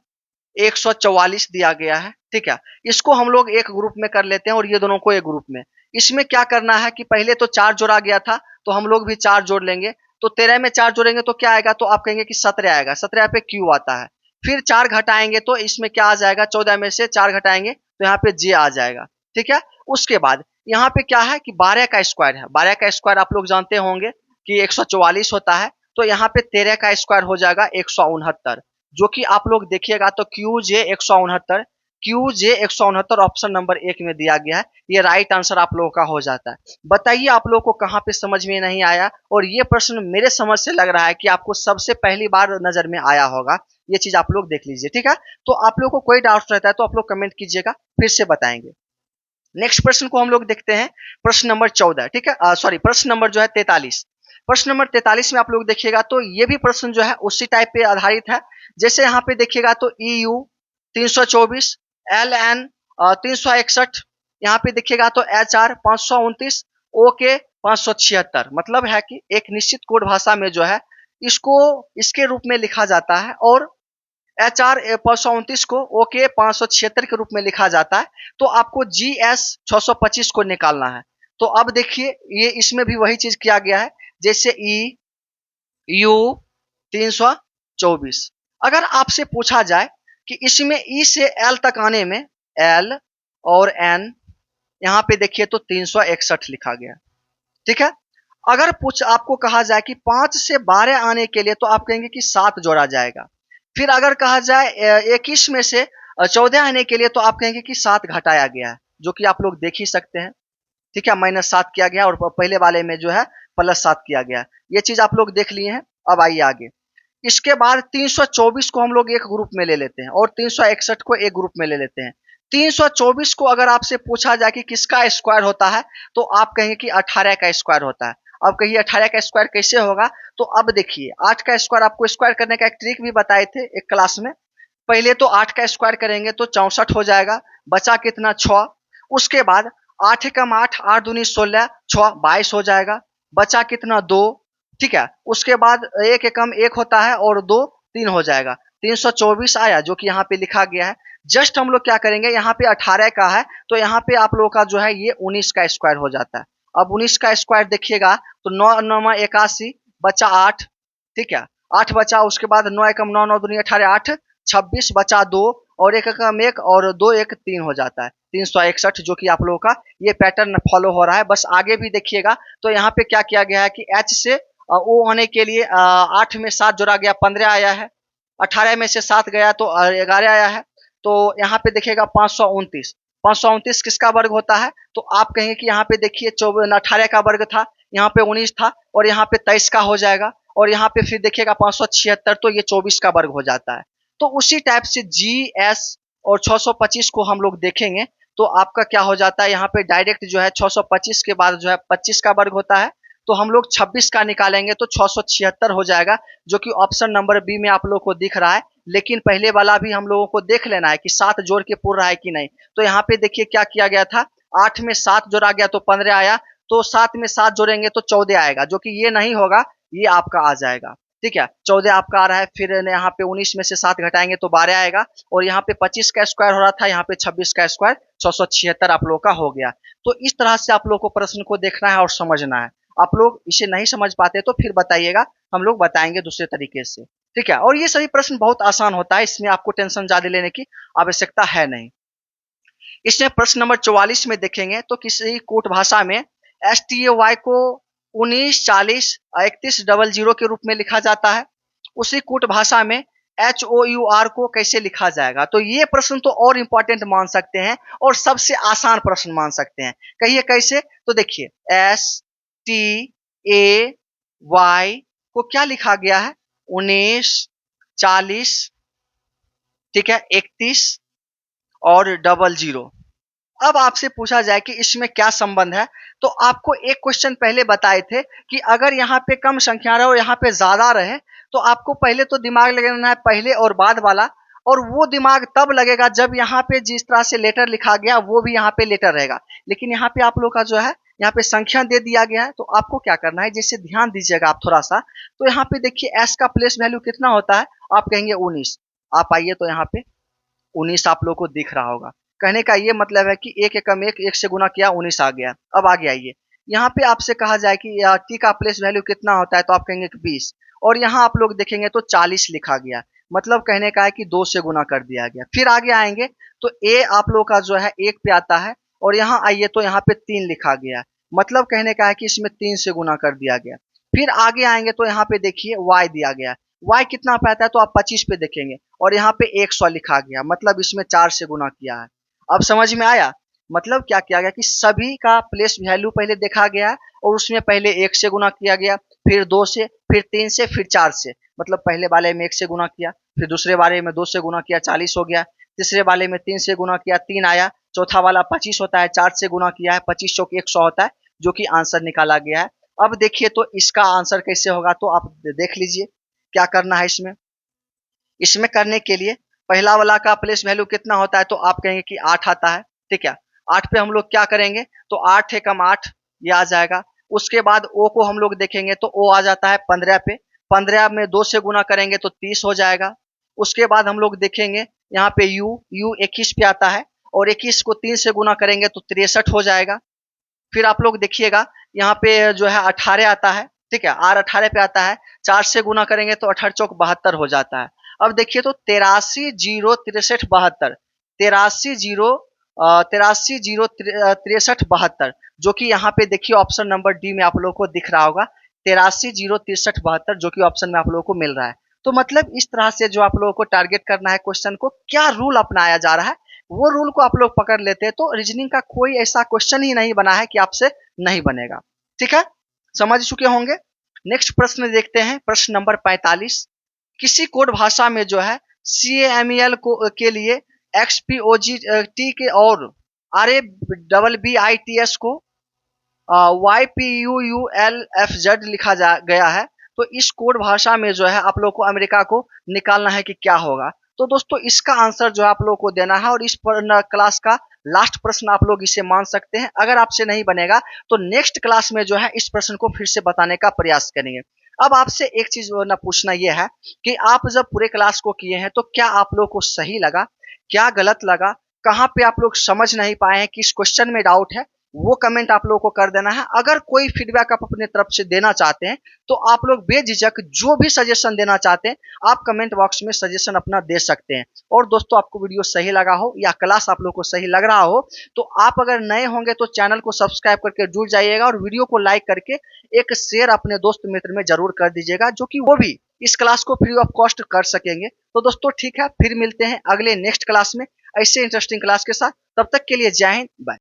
144 दिया गया है, ठीक है। इसको हम लोग एक ग्रुप में कर लेते हैं और ये दोनों को एक ग्रुप में। इसमें क्या करना है कि पहले तो 4 जोड़ा गया था तो हम लोग भी 4 जोड़ लेंगे। तो 13 में 4 जोड़ेंगे तो क्या आएगा, तो आप कहेंगे कि 17 आएगा। 17 पे Q आता है। फिर 4 घटाएंगे तो इसमें क्या आ जाएगा, 14 में से 4 घटाएंगे तो यहाँ पे J आ जाएगा, ठीक है। उसके बाद यहाँ पे क्या है कि 12 का स्क्वायर है। 12 का स्क्वायर आप लोग जानते होंगे कि 144 होता है। तो यहाँ पे 13 का स्क्वायर हो जाएगा 169, जो कि आप लोग देखिएगा तो QJ 169, QJ 169 ऑप्शन नंबर 1 में दिया गया है। ये राइट आंसर आप लोगों का हो जाता है। बताइए आप लोगों को कहाँ पे समझ में नहीं आया, और ये प्रश्न मेरे समझ से लग रहा है कि आपको सबसे पहली बार नजर में आया होगा। ये चीज आप लोग देख लीजिए, ठीक है। तो आप लोगों को कोई डाउट रहता है तो आप लोग कमेंट कीजिएगा, फिर से बताएंगे। नेक्स्ट प्रश्न को हम लोग देखते हैं, प्रश्न नंबर 14, ठीक है। सॉरी, प्रश्न नंबर जो है 43। प्रश्न नंबर 43 में आप लोग देखिएगा तो ये भी प्रश्न जो है उसी टाइप पे आधारित है। जैसे यहाँ पे देखिएगा तो EU 324, LN 361, यहाँ पे देखिएगा तो HR 529, OK 576। मतलब है कि एक निश्चित कोड भाषा में जो है इसको इसके रूप में लिखा जाता है और HR 529 को OK 576 के रूप में लिखा जाता है। तो आपको GS 625 को निकालना है। तो अब देखिए ये इसमें भी वही चीज किया गया है। जैसे EU 324, अगर आपसे पूछा जाए कि इसमें E से L तक आने में L और N, यहाँ पे देखिए तो 361 लिखा गया, ठीक है। अगर आपको कहा जाए कि 5 से 12 आने के लिए तो आप कहेंगे कि 7 जोड़ा जाएगा। फिर अगर कहा जाए 21 में से 14 आने के लिए तो आप कहेंगे कि 7 घटाया गया है, जो कि आप लोग देख ही सकते हैं, ठीक है। -7 किया गया और पहले वाले में जो है +7 किया गया। ये चीज आप लोग देख लिए हैं। अब आइए आगे। इसके बाद 324 को हम लोग एक ग्रुप में ले लेते हैं और 361 को एक ग्रुप में ले लेते हैं। 324 को अगर आपसे पूछा जाए कि किसका स्क्वायर होता है तो आप कहेंगे कि 18 का स्क्वायर होता है। अब कहिए 18 का स्क्वायर कैसे होगा? तो अब देखिए 8 का स्क्वायर, आपको स्क्वायर करने का एक ट्रिक भी बताए थे एक क्लास में। पहले तो 8 का स्क्वायर करेंगे तो 64 हो जाएगा, बचा कितना 6। उसके बाद 8 एकम 8, 8 दूनी 16, 6 22 हो जाएगा, बचा कितना 2, ठीक है। उसके बाद 1 एकम 1 होता है और 2 3 हो जाएगा, 324 आया जो कि यहाँ पे लिखा गया है। जस्ट हम लोग क्या करेंगे, यहाँ पे 18 का है तो यहाँ पे आप लोगों का जो है ये 19 का स्क्वायर हो जाता है। अब 19 का स्क्वायर देखिएगा तो 9 9 81, बचा 8, ठीक है, 8 बचा। उसके बाद 9 एकम 9, 9 दूनी 18, 8 26, बचा 2 और 1 एकम 1 और 2 1 3 हो जाता है, 361, जो कि आप लोगों का ये पैटर्न फॉलो हो रहा है। बस आगे भी देखिएगा तो यहाँ पे क्या किया गया है कि H से O होने के लिए 8 में 7 जोड़ा गया, 15 आया है। 18 में से 7 गया तो 11 आया है। तो यहाँ पे देखिएगा 529, 529 किसका वर्ग होता है? तो आप कहेंगे कि यहाँ पे देखिए 18 का वर्ग था, यहाँ पे 19 था और यहाँ पे 23 का हो जाएगा और यहाँ पे फिर देखिएगा 576, तो ये 24 का वर्ग हो जाता है। तो उसी टाइप से GS और 625 को हम लोग देखेंगे तो आपका क्या हो जाता है, यहाँ पे डायरेक्ट जो है 625 के बाद जो है 25 का वर्ग होता है। तो हम लोग 26 का निकालेंगे तो 676 हो जाएगा, जो कि ऑप्शन नंबर बी में आप लोग को दिख रहा है। लेकिन पहले वाला भी हम लोगों को देख लेना है कि 7 जोड़ के पूर रहा है कि नहीं। तो यहाँ पे देखिए क्या किया गया था, 8 में 7 जोड़ा गया तो 15 आया, तो 7 में 7 जोड़ेंगे तो 14 आएगा, जो कि ये नहीं होगा, ये आपका आ जाएगा, ठीक है। 14 आपका आ रहा है। फिर यहाँ पे 19 में से 7 घटाएंगे तो 12 आएगा और यहाँ पे 25 का स्क्वायर हो रहा था, यहाँ पे 26 का स्क्वायर 676 आप लोग का हो गया। तो इस तरह से आप लोग को प्रश्न को देखना है और समझना है। आप लोग इसे नहीं समझ पाते तो फिर बताइएगा, हम लोग बताएंगे दूसरे तरीके से, ठीक है। और ये सभी प्रश्न बहुत आसान होता है, इसमें आपको टेंशन ज्यादा लेने की आवश्यकता है नहीं। इसमें प्रश्न नंबर 44 में देखेंगे तो किसी कूट भाषा में STAY को 19 40 31 00 के रूप में लिखा जाता है। उसी कूट भाषा में HOUR को कैसे लिखा जाएगा? तो ये प्रश्न तो और इंपॉर्टेंट मान सकते हैं और सबसे आसान प्रश्न मान सकते हैं। कहिए कैसे? तो देखिए STAY को क्या लिखा गया है, 19 40, ठीक है, 31 और 00। अब आपसे पूछा जाए कि इसमें क्या संबंध है, तो आपको एक क्वेश्चन पहले बताए थे कि अगर यहाँ पे कम संख्या रहे और यहाँ पे ज्यादा रहे तो आपको पहले तो दिमाग लगाना है पहले और बाद वाला, और वो दिमाग तब लगेगा जब यहाँ पे जिस तरह से लेटर लिखा गया वो भी यहाँ पे लेटर रहेगा। लेकिन यहाँ पे आप लोग का जो है यहाँ पे संख्या दे दिया गया है, तो आपको क्या करना है, जैसे ध्यान दीजिएगा आप थोड़ा सा। तो यहाँ पे देखिए S का प्लेस वैल्यू कितना होता है, आप कहेंगे 19। आप आइए तो यहाँ पे 19 आप लोग को दिख रहा होगा। कहने का ये मतलब है कि 1 एकम 1, 1 से गुना किया 19 आ गया। अब आगे आइए, यहाँ पे आपसे कहा जाए कि T का प्लेस वैल्यू कितना होता है, तो आप कहेंगे कि 20, और यहाँ आप लोग देखेंगे तो 40 लिखा गया। मतलब कहने का है कि 2 से गुना कर दिया गया। फिर आगे आएंगे तो A आप लोग का जो है 1 पे आता है, और यहाँ आइए तो यहाँ पे 3 लिखा गया। मतलब कहने का है कि इसमें 3 से गुना कर दिया गया। फिर आगे आएंगे तो यहाँ पे देखिए Y दिया गया। Y कितना पे आता है, तो आप 25 पे देखेंगे और यहाँ पे 100 लिखा गया। मतलब इसमें 4 से गुना किया है। अब समझ में आया? मतलब क्या किया गया कि सभी का प्लेस वैल्यू पहले देखा गया और उसमें पहले 1 से गुना किया गया, फिर 2 से, फिर 3 से, फिर 4 से। मतलब पहले वाले में 1 से गुना किया, फिर दूसरे वाले में 2 से गुना किया, 40 हो गया। तीसरे वाले में 3 से गुना किया, 3 आया। चौथा वाला 25 होता है, 4 से गुना किया है, 25 चौक 100 होता है, जो कि आंसर निकाला गया है। अब देखिए तो इसका आंसर कैसे होगा, तो आप देख लीजिए क्या करना है इसमें। इसमें करने के लिए पहला वाला का प्लेस वैल्यू कितना होता है, तो आप कहेंगे कि 8 आता है, ठीक है। 8 पे हम लोग क्या करेंगे, तो 8 एकम 8 ये आ जाएगा। उसके बाद ओ को हम लोग देखेंगे तो ओ आ जाता है 15 पे, 15 में 2 से गुना करेंगे तो 30 हो जाएगा। उसके बाद हम लोग देखेंगे यहाँ पे यू, यू 21 पे आता है और 21 को 3 से गुना करेंगे तो 63 हो जाएगा। फिर आप लोग देखिएगा यहाँ पे जो है 18 आता है, ठीक है, आर 18 पे आता है, 4 से गुना करेंगे तो 18 चौक 72 हो जाता है। अब देखिए तो 83 0 63 72, 83 0 63 72, जो कि यहाँ पे देखिए ऑप्शन नंबर डी में आप लोगों को दिख रहा होगा, 83 0 63 72, जो कि ऑप्शन में आप लोगों को मिल रहा है। तो मतलब इस तरह से जो आप लोगों को टारगेट करना है क्वेश्चन को, क्या रूल अपनाया जा रहा है, वो रूल को आप लोग पकड़ लेते हैं तो रीजनिंग का कोई ऐसा क्वेश्चन ही नहीं बना है कि आपसे नहीं बनेगा। ठीक है, समझ चुके होंगे। नेक्स्ट प्रश्न देखते हैं, प्रश्न नंबर 45। किसी कोड भाषा में जो है CAMEL को के लिए XPOGT के और RABBITS को YPUULFZ लिखा गया है, तो इस कोड भाषा में जो है आप लोग को अमेरिका को निकालना है कि क्या होगा। तो दोस्तों इसका आंसर जो है आप लोग को देना है और इस क्लास का लास्ट प्रश्न आप लोग इसे मान सकते हैं। अगर आपसे नहीं बनेगा तो नेक्स्ट क्लास में जो है इस प्रश्न को फिर से बताने का प्रयास करेंगे। अब आपसे एक चीज ना पूछना यह है कि आप जब पूरे क्लास को किए हैं तो क्या आप लोग को सही लगा, क्या गलत लगा, कहाँ पे आप लोग समझ नहीं पाए हैं, किस क्वेश्चन में डाउट है, वो कमेंट आप लोगों को कर देना है। अगर कोई फीडबैक आप अपने तरफ से देना चाहते हैं तो आप लोग बेझिझक जो भी सजेशन देना चाहते हैं आप कमेंट बॉक्स में सजेशन अपना दे सकते हैं। और दोस्तों आपको वीडियो सही लगा हो या क्लास आप लोग को सही लग रहा हो तो आप अगर नए होंगे तो चैनल को सब्सक्राइब करके जुड़ जाइएगा और वीडियो को लाइक करके एक शेयर अपने दोस्त मित्र में जरूर कर दीजिएगा, जो कि वो भी इस क्लास को फ्री ऑफ कॉस्ट कर सकेंगे। तो दोस्तों ठीक है, फिर मिलते हैं अगले नेक्स्ट क्लास में ऐसे इंटरेस्टिंग क्लास के साथ। तब तक के लिए जय हिंद, बाय।